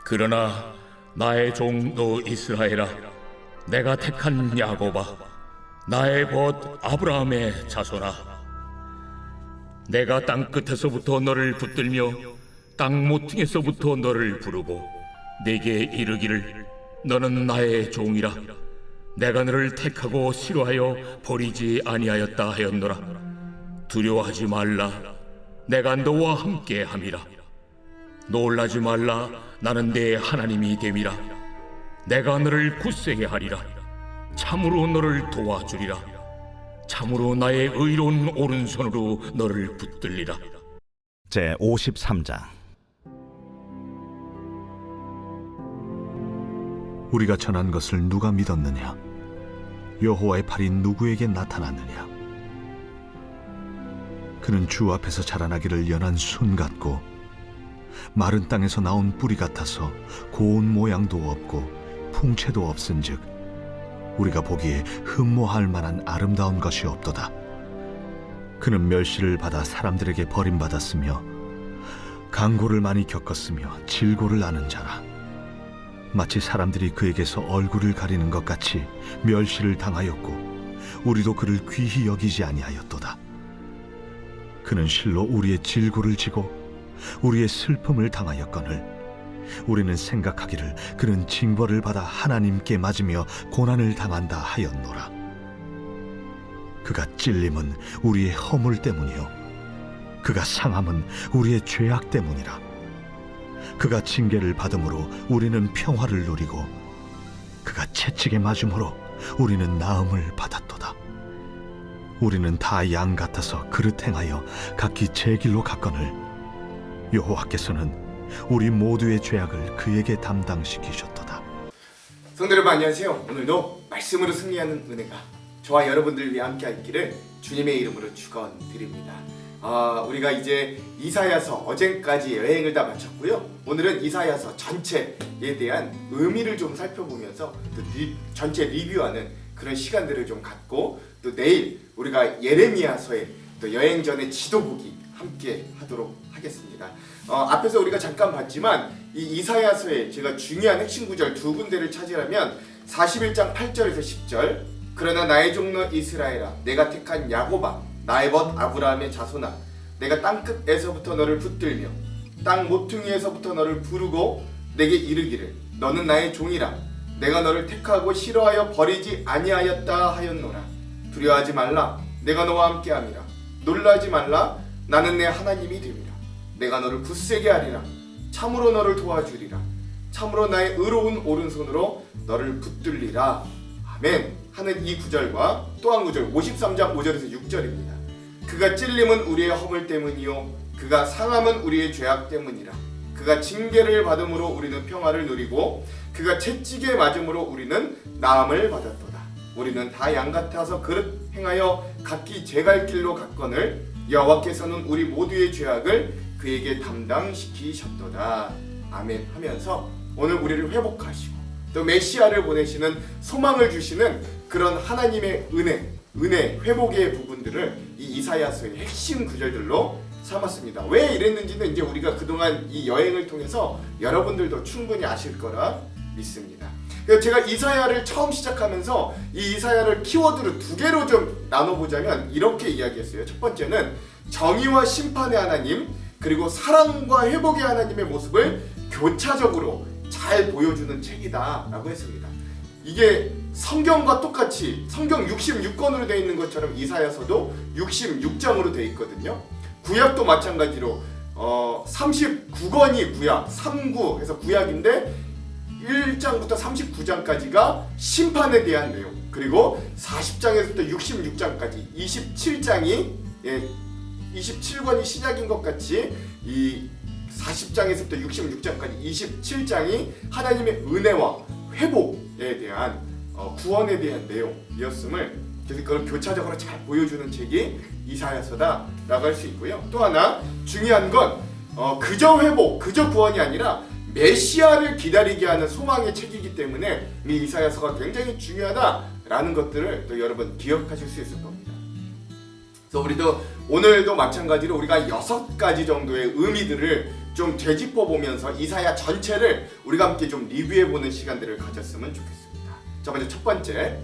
그러나 나의 종 너 이스라엘아, 내가 택한 야곱아, 나의 벗 아브라함의 자손아, 내가 땅 끝에서부터 너를 붙들며 땅 모퉁이에서부터 너를 부르고 내게 이르기를 너는 나의 종이라, 내가 너를 택하고 싫어하여 버리지 아니하였다 하였노라. 두려워하지 말라, 내가 너와 함께 함이라. 놀라지 말라, 나는 네 하나님이 됨이라. 내가 너를 굳세게 하리라. 참으로 너를 도와주리라. 참으로 나의 의로운 오른손으로 너를 붙들리라. 제 53장. 우리가 전한 것을 누가 믿었느냐? 여호와의 팔이 누구에게 나타났느냐? 그는 주 앞에서 자라나기를 연한 순 같고 마른 땅에서 나온 뿌리 같아서 고운 모양도 없고 풍채도 없은즉 우리가 보기에 흠모할 만한 아름다운 것이 없도다. 그는 멸시를 받아 사람들에게 버림받았으며 강고를 많이 겪었으며 질고를 아는 자라. 마치 사람들이 그에게서 얼굴을 가리는 것 같이 멸시를 당하였고 우리도 그를 귀히 여기지 아니하였도다. 그는 실로 우리의 질고를 지고 우리의 슬픔을 당하였거늘 우리는 생각하기를 그는 징벌을 받아 하나님께 맞으며 고난을 당한다 하였노라. 그가 찔림은 우리의 허물 때문이요 그가 상함은 우리의 죄악 때문이라. 그가 징계를 받음으로 우리는 평화를 누리고 그가 채찍에 맞음으로 우리는 나음을 받았도다. 우리는 다 양 같아서 그릇 행하여 각기 제 길로 갔거늘 여호와께서는 우리 모두의 죄악을 그에게 담당시키셨도다. 성도 여러분 안녕하세요. 오늘도 말씀으로 승리하는 은혜가 저와 여러분들 위해 함께 있기를 주님의 이름으로 축원드립니다. 우리가 이제 이사야서 어제까지 여행을 다 마쳤고요. 오늘은 이사야서 전체에 대한 의미를 좀 살펴보면서 또 전체 리뷰하는 그런 시간들을 좀 갖고 또 내일 우리가 예레미야서의 또 여행 전의 지도보기 함께 하도록 하겠습니다. 앞에서 우리가 잠깐 봤지만 이 이사야서의 제가 중요한 핵심 구절 두 군데를 찾으라면 41장 8절에서 10절 그러나 나의 종 너 이스라엘아, 내가 택한 야곱아, 나의 벗 아브라함의 자손아, 내가 땅끝에서부터 너를 붙들며 땅 모퉁이에서부터 너를 부르고 내게 이르기를 너는 나의 종이라, 내가 너를 택하고 싫어하여 버리지 아니하였다 하였노라. 두려워하지 말라, 내가 너와 함께함이라. 놀라지 말라, 나는 내 하나님이 됨이라. 내가 너를 굳세게 하리라. 참으로 너를 도와주리라. 참으로 나의 의로운 오른손으로 너를 붙들리라. 아멘 하는 이 구절과 또 한 구절 53장 5절에서 6절입니다. 그가 찔림은 우리의 허물 때문이요 그가 상함은 우리의 죄악 때문이라. 그가 징계를 받음으로 우리는 평화를 누리고 그가 채찍에 맞음으로 우리는 나음을 받았도다. 우리는 다 양 같아서 그릇 행하여 각기 제 갈 길로 갔거늘 여호와께서는 우리 모두의 죄악을 그에게 담당시키셨도다. 아멘 하면서 오늘 우리를 회복하시고 또 메시아를 보내시는 소망을 주시는 그런 하나님의 은혜 회복의 부분들을 이 이사야서의 핵심 구절들로 삼았습니다. 왜 이랬는지는 이제 우리가 그동안 이 여행을 통해서 여러분들도 충분히 아실 거라 믿습니다. 그래서 제가 이사야를 처음 시작하면서 이 이사야를 키워드로 두 개로 좀 나눠보자면 이렇게 이야기했어요. 첫 번째는 정의와 심판의 하나님, 그리고 사랑과 회복의 하나님의 모습을 교차적으로 잘 보여주는 책이다 라고 했습니다. 이게 성경과 똑같이 성경 66권으로 되어 있는 것처럼 이사야서도 66장으로 되어 있거든요. 구약도 마찬가지로 39권이 구약, 39 해서 구약인데 1장부터 39장까지가 심판에 대한 내용, 그리고 40장에서부터 66장까지 27장이 27권이 시작인 것 같이 이 40장에서부터 66장까지 27장이 하나님의 은혜와 회복에 대한 구원에 대한 내용이었음을 그래서 그걸 교차적으로 잘 보여주는 책이 이사야서다라고 할 수 있고요. 또 하나 중요한 건 그저 회복, 그저 구원이 아니라 메시아를 기다리게 하는 소망의 책이기 때문에 이 이사야서가 굉장히 중요하다라는 것들을 또 여러분 기억하실 수 있을 겁니다. 그래서 우리도 오늘도 마찬가지로 우리가 6가지 정도의 의미들을 좀 되짚어 보면서 이사야 전체를 우리가 함께 좀 리뷰해 보는 시간들을 가졌으면 좋겠습니다. 자, 먼저 첫 번째,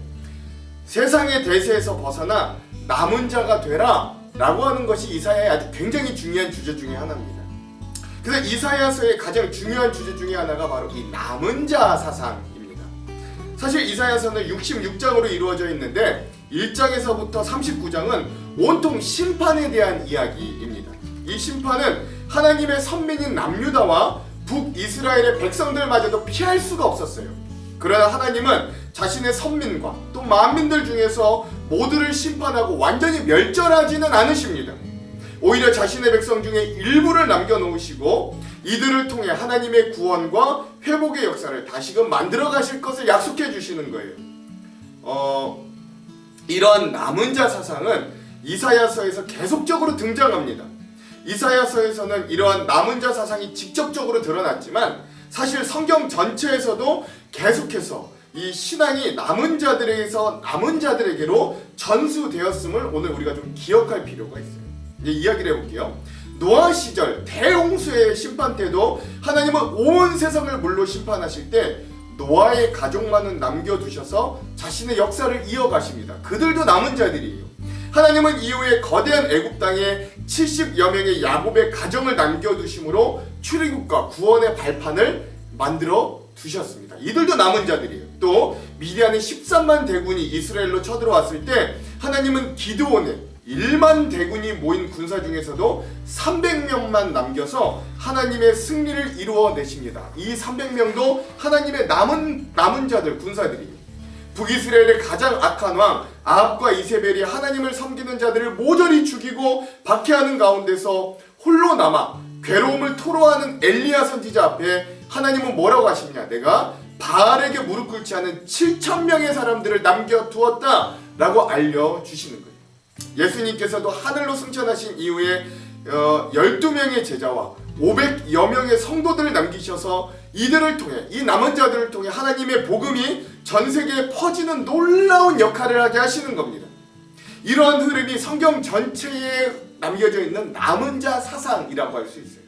세상의 대세에서 벗어나 남은 자가 되라 라고 하는 것이 이사야의 아주 굉장히 중요한 주제 중에 하나입니다. 그래서 이사야서의 가장 중요한 주제 중에 하나가 바로 이 남은 자 사상입니다. 사실 이사야서는 66장으로 이루어져 있는데 1장에서부터 39장은 온통 심판에 대한 이야기입니다. 이 심판은 하나님의 선민인 남유다와 북이스라엘의 백성들마저도 피할 수가 없었어요. 그러나 하나님은 자신의 선민과 또 만민들 중에서 모두를 심판하고 완전히 멸절하지는 않으십니다. 오히려 자신의 백성 중에 일부를 남겨놓으시고 이들을 통해 하나님의 구원과 회복의 역사를 다시금 만들어 가실 것을 약속해 주시는 거예요. 이런 남은 자 사상은 이사야서에서 계속적으로 등장합니다. 이사야서에서는 이러한 남은 자 사상이 직접적으로 드러났지만 사실 성경 전체에서도 계속해서 이 신앙이 남은 자들에게서 남은 자들에게로 전수되었음을 오늘 우리가 좀 기억할 필요가 있어요. 이제 이야기를 해볼게요. 노아 시절 대홍수의 심판 때도 하나님은 온 세상을 물로 심판하실 때 노아의 가족만은 남겨두셔서 자신의 역사를 이어가십니다. 그들도 남은 자들이에요. 하나님은 이후에 거대한 애굽 땅에 70여 명의 야곱의 가정을 남겨두심으로 출애굽과 구원의 발판을 만들어 두셨습니다. 이들도 남은 자들이에요. 또 미디안의 13만 대군이 이스라엘로 쳐들어왔을 때 하나님은 기드온의 1만 대군이 모인 군사 중에서도 300명만 남겨서 하나님의 승리를 이루어내십니다. 이 300명도 하나님의 남은 자들, 군사들이에요. 북이스라엘의 가장 악한 왕 아합과 이세벨이 하나님을 섬기는 자들을 모조리 죽이고 박해하는 가운데서 홀로 남아 괴로움을 토로하는 엘리야 선지자 앞에 하나님은 뭐라고 하시냐? 내가 바알에게 무릎 꿇지 않은 7,000명의 사람들을 남겨두었다 라고 알려주시는 거예요. 예수님께서도 하늘로 승천하신 이후에 12명의 제자와 500여 명의 성도들을 남기셔서 이들을 통해, 이 남은 자들을 통해 하나님의 복음이 전 세계에 퍼지는 놀라운 역할을 하게 하시는 겁니다. 이러한 흐름이 성경 전체에 남겨져 있는 남은 자 사상이라고 할 수 있어요.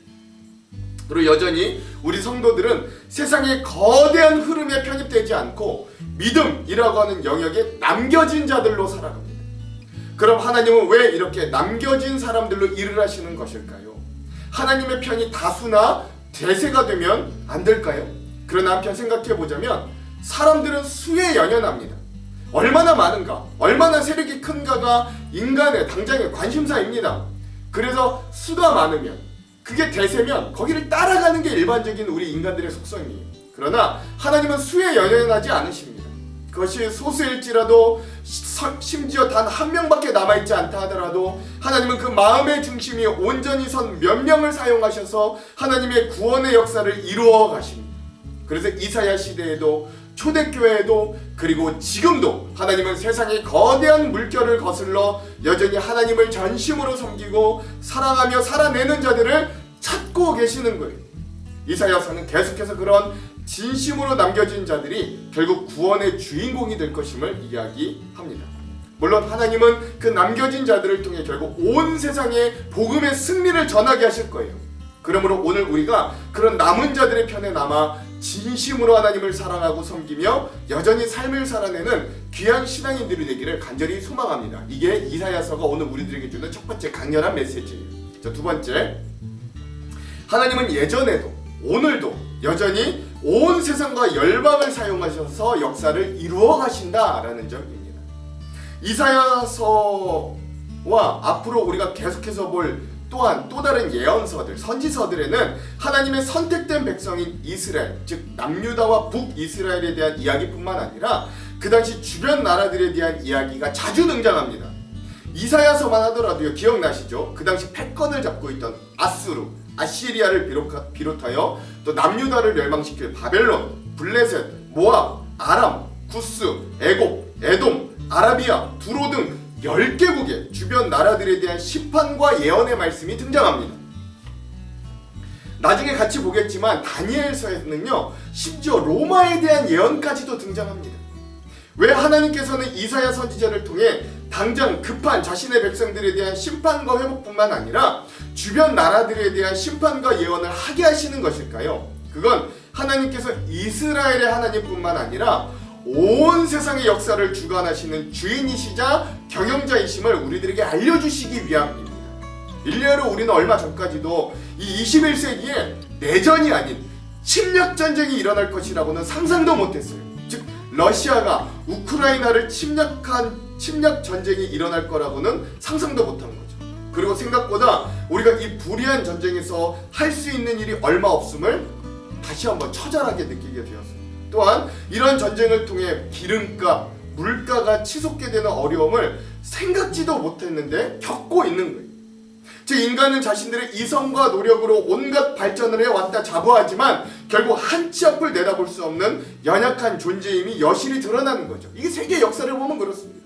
그리고 여전히 우리 성도들은 세상의 거대한 흐름에 편입되지 않고 믿음이라고 하는 영역에 남겨진 자들로 살아갑니다. 그럼 하나님은 왜 이렇게 남겨진 사람들로 일을 하시는 것일까요? 하나님의 편이 다수나 대세가 되면 안 될까요? 그러나 한편 생각해 보자면 사람들은 수에 연연합니다. 얼마나 많은가, 얼마나 세력이 큰가가 인간의 당장의 관심사입니다. 그래서 수가 많으면, 그게 대세면 거기를 따라가는 게 일반적인 우리 인간들의 속성이에요. 그러나 하나님은 수에 연연하지 않으십니다. 그것이 소수일지라도 심지어 단 한 명밖에 남아있지 않다 하더라도 하나님은 그 마음의 중심이 온전히 선 몇 명을 사용하셔서 하나님의 구원의 역사를 이루어 가십니다. 그래서 이사야 시대에도 초대교회에도 그리고 지금도 하나님은 세상의 거대한 물결을 거슬러 여전히 하나님을 전심으로 섬기고 사랑하며 살아내는 자들을 찾고 계시는 거예요. 이사야서는 계속해서 그런 진심으로 남겨진 자들이 결국 구원의 주인공이 될 것임을 이야기합니다. 물론 하나님은 그 남겨진 자들을 통해 결국 온 세상에 복음의 승리를 전하게 하실 거예요. 그러므로 오늘 우리가 그런 남은 자들의 편에 남아 진심으로 하나님을 사랑하고 섬기며 여전히 삶을 살아내는 귀한 신앙인들이 되기를 간절히 소망합니다. 이게 이사야서가 오늘 우리들에게 주는 첫 번째 강렬한 메시지예요. 자, 두 번째, 하나님은 예전에도 오늘도 여전히 온 세상과 열방을 사용하셔서 역사를 이루어 가신다라는 점입니다. 이사야서와 앞으로 우리가 계속해서 볼 또한 또 다른 예언서들, 선지서들에는 하나님의 선택된 백성인 이스라엘, 즉 남유다와 북이스라엘에 대한 이야기뿐만 아니라 그 당시 주변 나라들에 대한 이야기가 자주 등장합니다. 이사야서만 하더라도요, 기억나시죠? 그 당시 패권을 잡고 있던 아수르, 아시리아를 비롯하여 또 남유다를 멸망시킬 바벨론, 블레셋, 모압, 아람, 구스, 애곱, 에돔, 아라비아, 두로 등 10개국의 주변 나라들에 대한 심판과 예언의 말씀이 등장합니다. 나중에 같이 보겠지만 다니엘서에는요, 심지어 로마에 대한 예언까지도 등장합니다. 왜 하나님께서는 이사야 선지자를 통해 당장 급한 자신의 백성들에 대한 심판과 회복뿐만 아니라 주변 나라들에 대한 심판과 예언을 하게 하시는 것일까요? 그건 하나님께서 이스라엘의 하나님뿐만 아니라 온 세상의 역사를 주관하시는 주인이시자 경영자이심을 우리들에게 알려주시기 위함입니다. 일례로 우리는 얼마 전까지도 이 21세기에 내전이 아닌 침략 전쟁이 일어날 것이라고는 상상도 못했어요. 즉 러시아가 우크라이나를 침략 전쟁이 일어날 거라고는 상상도 못한 거죠. 그리고 생각보다 우리가 이 불의한 전쟁에서 할 수 있는 일이 얼마 없음을 다시 한번 처절하게 느끼게 되었습니다. 또한 이런 전쟁을 통해 기름값, 물가가 치솟게 되는 어려움을 생각지도 못했는데 겪고 있는 거예요. 즉 인간은 자신들의 이성과 노력으로 온갖 발전을 해왔다 자부하지만 결국 한치 앞을 내다볼 수 없는 연약한 존재임이 여실히 드러나는 거죠. 이게 세계 역사를 보면 그렇습니다.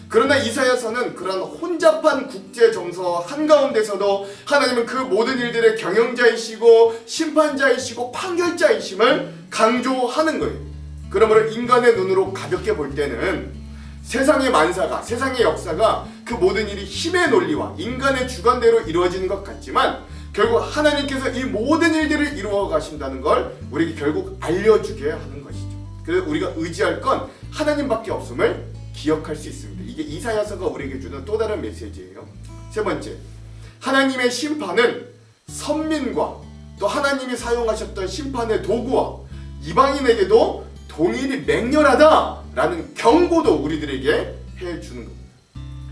그러나 이사야서는 그런 혼잡한 국제 정서 한가운데서도 하나님은 그 모든 일들의 경영자이시고 심판자이시고 판결자이심을 강조하는 거예요. 그러므로 인간의 눈으로 가볍게 볼 때는 세상의 만사가, 세상의 역사가 그 모든 일이 힘의 논리와 인간의 주관대로 이루어지는 것 같지만 결국 하나님께서 이 모든 일들을 이루어 가신다는 걸 우리에게 결국 알려주게 하는 것이죠. 그래서 우리가 의지할 건 하나님밖에 없음을 기억할 수 있습니다. 이게 이사야서가 우리에게 주는 또 다른 메시지예요. 세 번째, 하나님의 심판은 선민과 또 하나님이 사용하셨던 심판의 도구와 이방인에게도 동일히 맹렬하다라는 경고도 우리들에게 해주는 겁니다.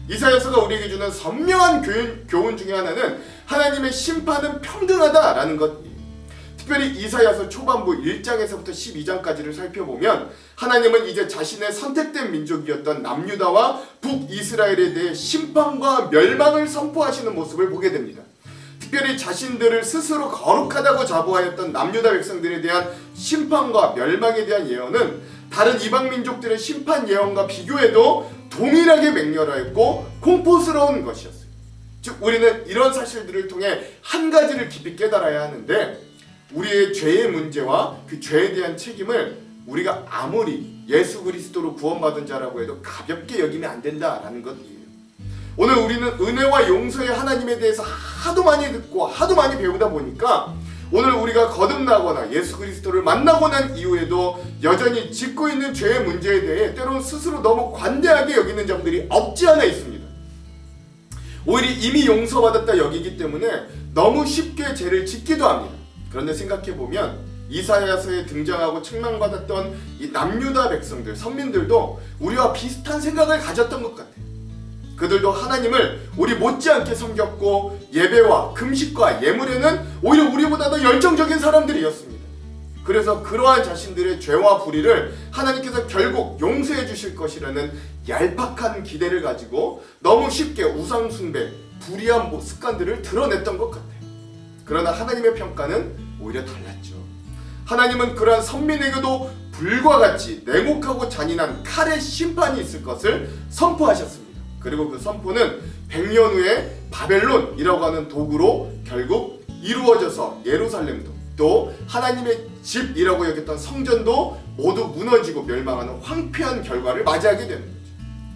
이사야서가 우리에게 주는 선명한 교훈 중에 하나는 하나님의 심판은 평등하다라는 것이에요. 특별히 이사야서 초반부 1장에서부터 12장까지를 살펴보면 하나님은 이제 자신의 선택된 민족이었던 남유다와 북이스라엘에 대해 심판과 멸망을 선포하시는 모습을 보게 됩니다. 특별히 자신들을 스스로 거룩하다고 자부하였던 남유다 백성들에 대한 심판과 멸망에 대한 예언은 다른 이방 민족들의 심판 예언과 비교해도 동일하게 맹렬하였고 공포스러운 것이었어요. 즉 우리는 이런 사실들을 통해 한 가지를 깊이 깨달아야 하는데 우리의 죄의 문제와 그 죄에 대한 책임을 우리가 아무리 예수 그리스도로 구원받은 자라고 해도 가볍게 여기면 안 된다라는 것이에요. 오늘 우리는 은혜와 용서의 하나님에 대해서 하도 많이 듣고 하도 많이 배우다 보니까 오늘 우리가 거듭나거나 예수 그리스도를 만나고 난 이후에도 여전히 짓고 있는 죄의 문제에 대해 때로는 스스로 너무 관대하게 여기는 점들이 없지 않아 있습니다. 오히려 이미 용서받았다 여기기 때문에 너무 쉽게 죄를 짓기도 합니다. 그런데 생각해보면 이사야서에 등장하고 책망받았던 이 남유다 백성들, 선민들도 우리와 비슷한 생각을 가졌던 것 같아요. 그들도 하나님을 우리 못지않게 섬겼고 예배와 금식과 예물에는 오히려 우리보다 더 열정적인 사람들이었습니다. 그래서 그러한 자신들의 죄와 불의를 하나님께서 결국 용서해 주실 것이라는 얄팍한 기대를 가지고 너무 쉽게 우상 숭배, 불의한 습관들을 드러냈던 것 같아요. 그러나 하나님의 평가는 오히려 달랐죠. 하나님은 그러한 선민에게도 불과 같이 냉혹하고 잔인한 칼의 심판이 있을 것을 선포하셨습니다. 그리고 그 선포는 100년 후에 바벨론이라고 하는 도구로 결국 이루어져서 예루살렘도 또 하나님의 집이라고 여겼던 성전도 모두 무너지고 멸망하는 황폐한 결과를 맞이하게 되는 거죠.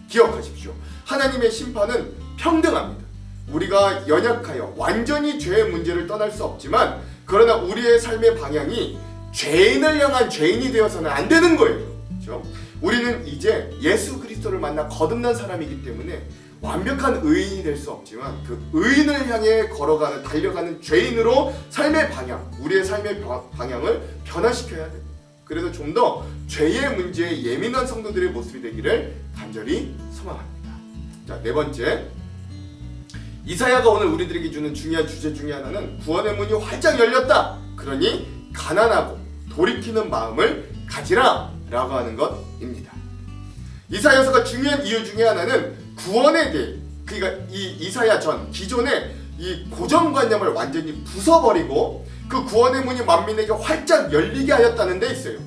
기억하십시오. 하나님의 심판은 평등합니다. 우리가 연약하여 완전히 죄의 문제를 떠날 수 없지만 그러나 우리의 삶의 방향이 죄인을 향한 죄인이 되어서는 안 되는 거예요. 그렇죠? 우리는 이제 예수 그리스도를 만나 거듭난 사람이기 때문에 완벽한 의인이 될 수 없지만 그 의인을 향해 걸어가는 달려가는 죄인으로 삶의 방향, 우리의 삶의 방향을 변화시켜야 됩니다. 그래서 좀 더 죄의 문제에 예민한 성도들의 모습이 되기를 간절히 소망합니다. 자, 네 번째, 이사야가 오늘 우리들에게 주는 중요한 주제 중에 하나는 구원의 문이 활짝 열렸다. 그러니 가난하고 돌이키는 마음을 가지라 라고 하는 것입니다. 이사야서가 중요한 이유 중에 하나는 구원에 대해, 그러니까 이 이사야 전 기존의 이 고정관념을 완전히 부숴버리고 그 구원의 문이 만민에게 활짝 열리게 하였다는 데 있어요.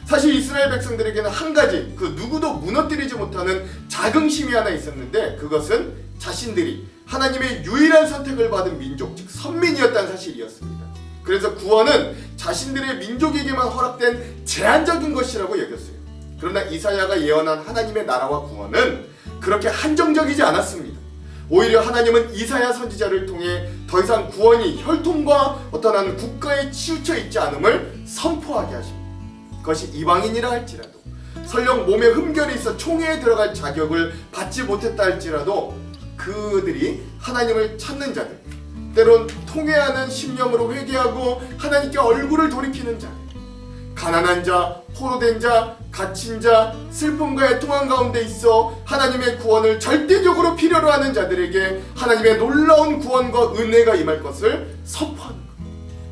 사실 이스라엘 백성들에게는 한 가지 그 누구도 무너뜨리지 못하는 자긍심이 하나 있었는데 그것은 자신들이 하나님의 유일한 선택을 받은 민족, 즉 선민이었다는 사실이었습니다. 그래서 구원은 자신들의 민족에게만 허락된 제한적인 것이라고 여겼어요. 그러나 이사야가 예언한 하나님의 나라와 구원은 그렇게 한정적이지 않았습니다. 오히려 하나님은 이사야 선지자를 통해 더 이상 구원이 혈통과 어떤 한 국가에 치우쳐 있지 않음을 선포하게 하십니다. 그것이 이방인이라 할지라도, 설령 몸에 흠결이 있어 총회에 들어갈 자격을 받지 못했다 할지라도 그들이 하나님을 찾는 자들, 때론 통회하는 심령으로 회개하고 하나님께 얼굴을 돌이키는 자, 가난한 자, 포로된 자, 갇힌 자, 슬픔과 애통한 가운데 있어 하나님의 구원을 절대적으로 필요로 하는 자들에게 하나님의 놀라운 구원과 은혜가 임할 것을 선포하는 것.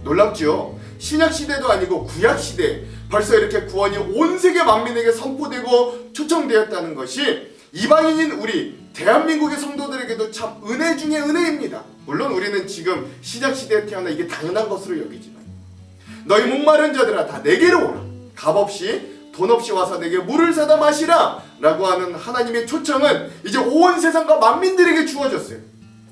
놀랍지요? 신약시대도 아니고 구약시대 벌써 이렇게 구원이 온 세계 만민에게 선포되고 초청되었다는 것이 이방인인 우리 대한민국의 성도들에게도 참 은혜 중에 은혜입니다. 물론 우리는 지금 신약시대에 태어나 이게 당연한 것으로 여기지만, 너희 목마른 자들아 다 내게로 오라, 값없이 돈 없이 와서 내게 물을 사다 마시라 라고 하는 하나님의 초청은 이제 온 세상과 만민들에게 주어졌어요.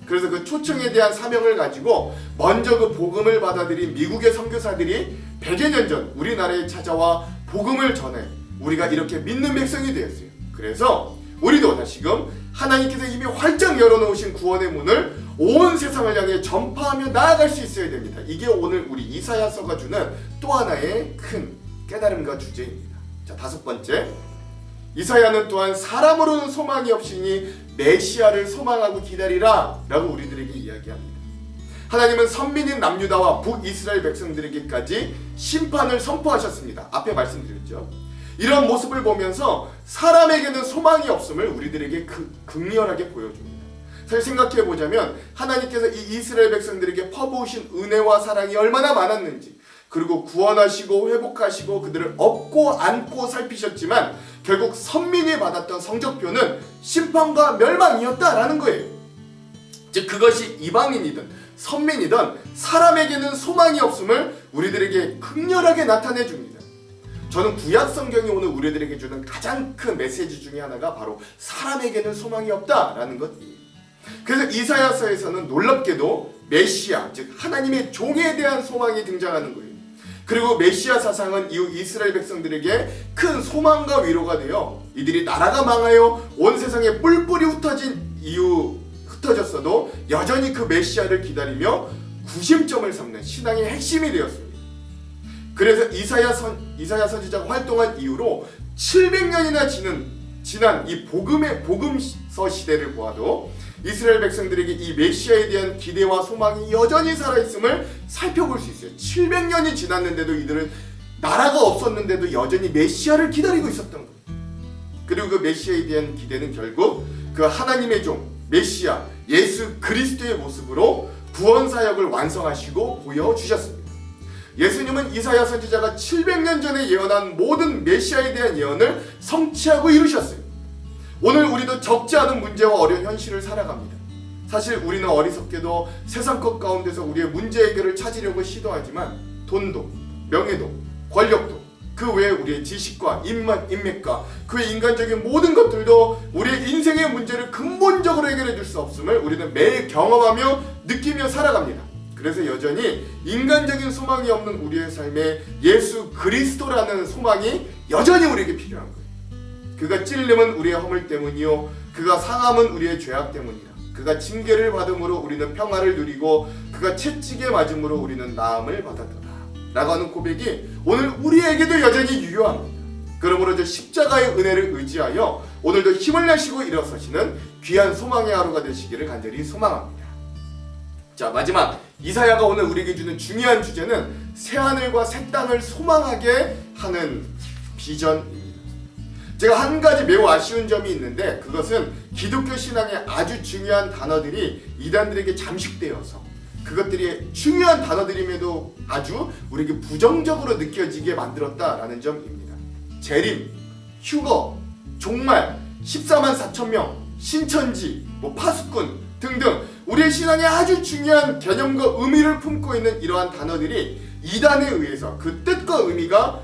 그래서 그 초청에 대한 사명을 가지고 먼저 그 복음을 받아들인 미국의 선교사들이 100여 년 전 우리나라에 찾아와 복음을 전해 우리가 이렇게 믿는 백성이 되었어요. 그래서 우리도 다시금 하나님께서 이미 활짝 열어놓으신 구원의 문을 온 세상을 향해 전파하며 나아갈 수 있어야 됩니다. 이게 오늘 우리 이사야서가 주는 또 하나의 큰 깨달음과 주제입니다. 자, 5번째, 이사야는 또한 사람으로는 소망이 없으니 메시아를 소망하고 기다리라 라고 우리들에게 이야기합니다. 하나님은 선민인 남유다와 북이스라엘 백성들에게까지 심판을 선포하셨습니다. 앞에 말씀드렸죠. 이런 모습을 보면서 사람에게는 소망이 없음을 우리들에게 극렬하게 보여줍니다. 사실 생각해보자면 하나님께서 이 이스라엘 백성들에게 퍼부으신 은혜와 사랑이 얼마나 많았는지, 그리고 구원하시고 회복하시고 그들을 업고 안고 살피셨지만 결국 선민이 받았던 성적표는 심판과 멸망이었다라는 거예요. 즉 그것이 이방인이든 선민이든 사람에게는 소망이 없음을 우리들에게 극렬하게 나타내 줍니다. 저는 구약 성경이 오늘 우리들에게 주는 가장 큰 메시지 중에 하나가 바로 사람에게는 소망이 없다라는 것이에요. 그래서 이사야서에서는 놀랍게도 메시아, 즉 하나님의 종에 대한 소망이 등장하는 거예요. 그리고 메시아 사상은 이후 이스라엘 백성들에게 큰 소망과 위로가 되어 이들이 나라가 망하여 온 세상에 뿔뿔이 흩어졌어도 여전히 그 메시아를 기다리며 구심점을 삼는 신앙의 핵심이 되었습니다. 그래서 이사야 선지자가 활동한 이후로 700년이나 지난 이 복음서 시대를 보아도 이스라엘 백성들에게 이 메시아에 대한 기대와 소망이 여전히 살아있음을 살펴볼 수 있어요. 700년이 지났는데도 이들은 나라가 없었는데도 여전히 메시아를 기다리고 있었던 거예요. 그리고 그 메시아에 대한 기대는 결국 그 하나님의 종 메시아 예수 그리스도의 모습으로 구원 사역을 완성하시고 보여주셨습니다. 예수님은 이사야 선지자가 700년 전에 예언한 모든 메시아에 대한 예언을 성취하고 이루셨어요. 오늘 우리도 적지 않은 문제와 어려운 현실을 살아갑니다. 사실 우리는 어리석게도 세상 것 가운데서 우리의 문제 해결을 찾으려고 시도하지만 돈도, 명예도, 권력도, 그 외에 우리의 지식과 인맥과 그 외 인간적인 모든 것들도 우리의 인생의 문제를 근본적으로 해결해 줄 수 없음을 우리는 매일 경험하며 느끼며 살아갑니다. 그래서 여전히 인간적인 소망이 없는 우리의 삶에 예수 그리스도라는 소망이 여전히 우리에게 필요한 거예요. 그가 찔림은 우리의 허물 때문이요 그가 상함은 우리의 죄악 때문이라. 그가 징계를 받음으로 우리는 평화를 누리고 그가 채찍에 맞음으로 우리는 나음을 받았더라 라고 하는 고백이 오늘 우리에게도 여전히 유효합니다. 그러므로 저 십자가의 은혜를 의지하여 오늘도 힘을 내시고 일어서시는 귀한 소망의 하루가 되시기를 간절히 소망합니다. 자, 마지막 이사야가 오늘 우리에게 주는 중요한 주제는 새하늘과 새 땅을 소망하게 하는 비전입니다. 제가 한 가지 매우 아쉬운 점이 있는데 그것은 기독교 신앙의 아주 중요한 단어들이 이단들에게 잠식되어서 그것들이 중요한 단어들임에도 아주 우리에게 부정적으로 느껴지게 만들었다라는 점입니다. 재림, 휴거, 종말, 14만 4천 명, 신천지, 파수꾼 등등 우리의 신앙에 아주 중요한 개념과 의미를 품고 있는 이러한 단어들이 이단에 의해서 그 뜻과 의미가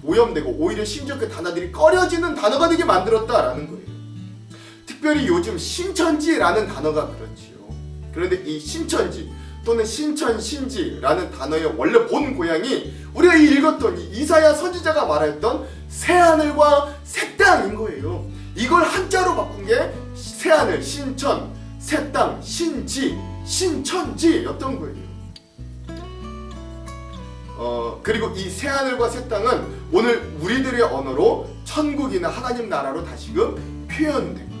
오염되고 오히려 심지어 그 단어들이 꺼려지는 단어가 되게 만들었다라는 거예요. 특별히 요즘 신천지라는 단어가 그렇지요. 그런데 이 신천지, 또는 신천, 신지라는 단어의 원래 본 고향이 우리가 읽었던 이 이사야 선지자가 말했던 새하늘과 새 땅인 거예요. 이걸 한자로 바꾼 게 새하늘, 신천, 새 땅, 신지, 신천지였던 거예요. 그리고 이 새하늘과 새 땅은 오늘 우리들의 언어로 천국이나 하나님 나라로 다시금 표현됩니다.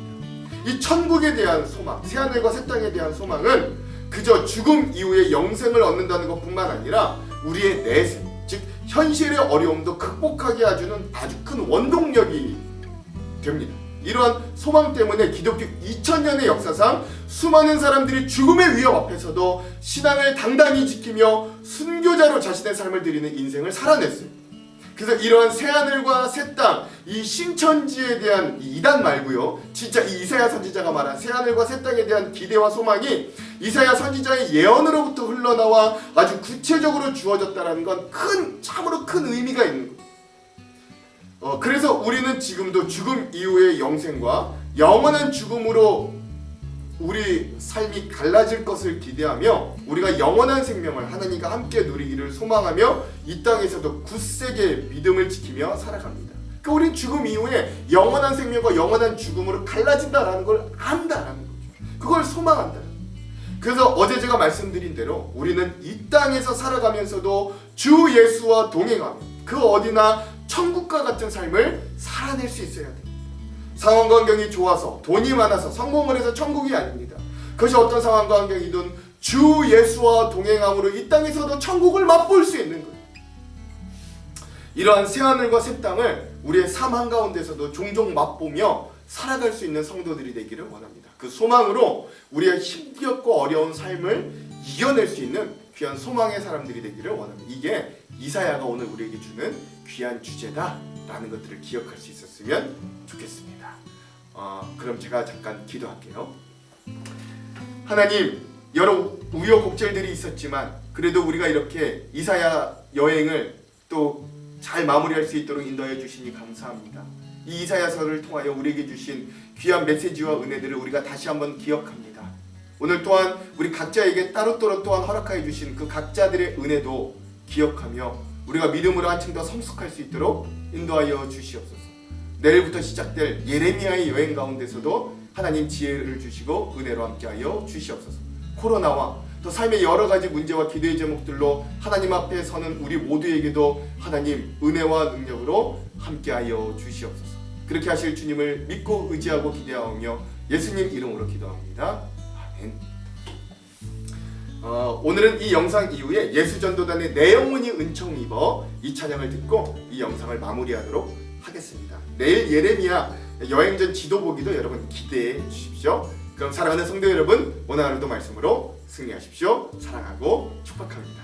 이 천국에 대한 소망, 새하늘과 새 땅에 대한 소망은 그저 죽음 이후에 영생을 얻는다는 것뿐만 아니라 우리의 내생, 즉 현실의 어려움도 극복하게 해주는 아주 큰 원동력이 됩니다. 이러한 소망 때문에 기독교 2000년의 역사상 수많은 사람들이 죽음의 위협 앞에서도 신앙을 당당히 지키며 순교자로 자신의 삶을 드리는 인생을 살아냈어요. 그래서 이러한 새하늘과 새 땅, 이 신천지에 대한 이단 말고요, 진짜 이 이사야 선지자가 말한 새하늘과 새 땅에 대한 기대와 소망이 이사야 선지자의 예언으로부터 흘러나와 아주 구체적으로 주어졌다는 건 참으로 큰 의미가 있는 거예요. 그래서 우리는 지금도 죽음 이후의 영생과 영원한 죽음으로 우리 삶이 갈라질 것을 기대하며 우리가 영원한 생명을 하나님과 함께 누리기를 소망하며 이 땅에서도 굳세게 믿음을 지키며 살아갑니다. 그러니까 우리는 죽음 이후에 영원한 생명과 영원한 죽음으로 갈라진다라는 걸 안다라는 거죠. 그걸 소망한다. 그래서 어제 제가 말씀드린 대로 우리는 이 땅에서 살아가면서도 주 예수와 동행하며 그 어디나 천국과 같은 삶을 살아낼 수 있어야 됩니다. 상황과 환경이 좋아서 돈이 많아서 성공을 해서 천국이 아닙니다. 그것이 어떤 상황과 환경이든 주 예수와 동행함으로 이 땅에서도 천국을 맛볼 수 있는 거예요. 이러한 새하늘과 새 땅을 우리의 삶 한가운데서도 종종 맛보며 살아갈 수 있는 성도들이 되기를 원합니다. 그 소망으로 우리의 힘겹고 어려운 삶을 이겨낼 수 있는 귀한 소망의 사람들이 되기를 원합니다. 이게 이사야가 오늘 우리에게 주는 귀한 주제다라는 것들을 기억할 수 있었으면 좋겠습니다. 그럼 제가 잠깐 기도할게요. 하나님, 여러 우여곡절들이 있었지만 그래도 우리가 이렇게 이사야 여행을 또 잘 마무리할 수 있도록 인도해 주시니 감사합니다. 이 이사야서를 통하여 우리에게 주신 귀한 메시지와 은혜들을 우리가 다시 한번 기억합니다. 오늘 또한 우리 각자에게 따로따로 또한 허락하여 주신 그 각자들의 은혜도 기억하며 우리가 믿음으로 한층 더 성숙할 수 있도록 인도하여 주시옵소서. 내일부터 시작될 예레미야의 여행 가운데서도 하나님 지혜를 주시고 은혜로 함께하여 주시옵소서. 코로나와 또 삶의 여러 가지 문제와 기도의 제목들로 하나님 앞에 서는 우리 모두에게도 하나님 은혜와 능력으로 함께하여 주시옵소서. 그렇게 하실 주님을 믿고 의지하고 기대하며 예수님 이름으로 기도합니다. 아멘. 오늘은 이 영상 이후에 예수전도단의 내 영혼이 은총 입어 이 찬양을 듣고 이 영상을 마무리하도록 하겠습니다. 내일 예레미야 여행전 지도 보기도 여러분 기대해 주십시오. 그럼 사랑하는 성도 여러분, 오늘 하루도 말씀으로 승리하십시오. 사랑하고 축복합니다.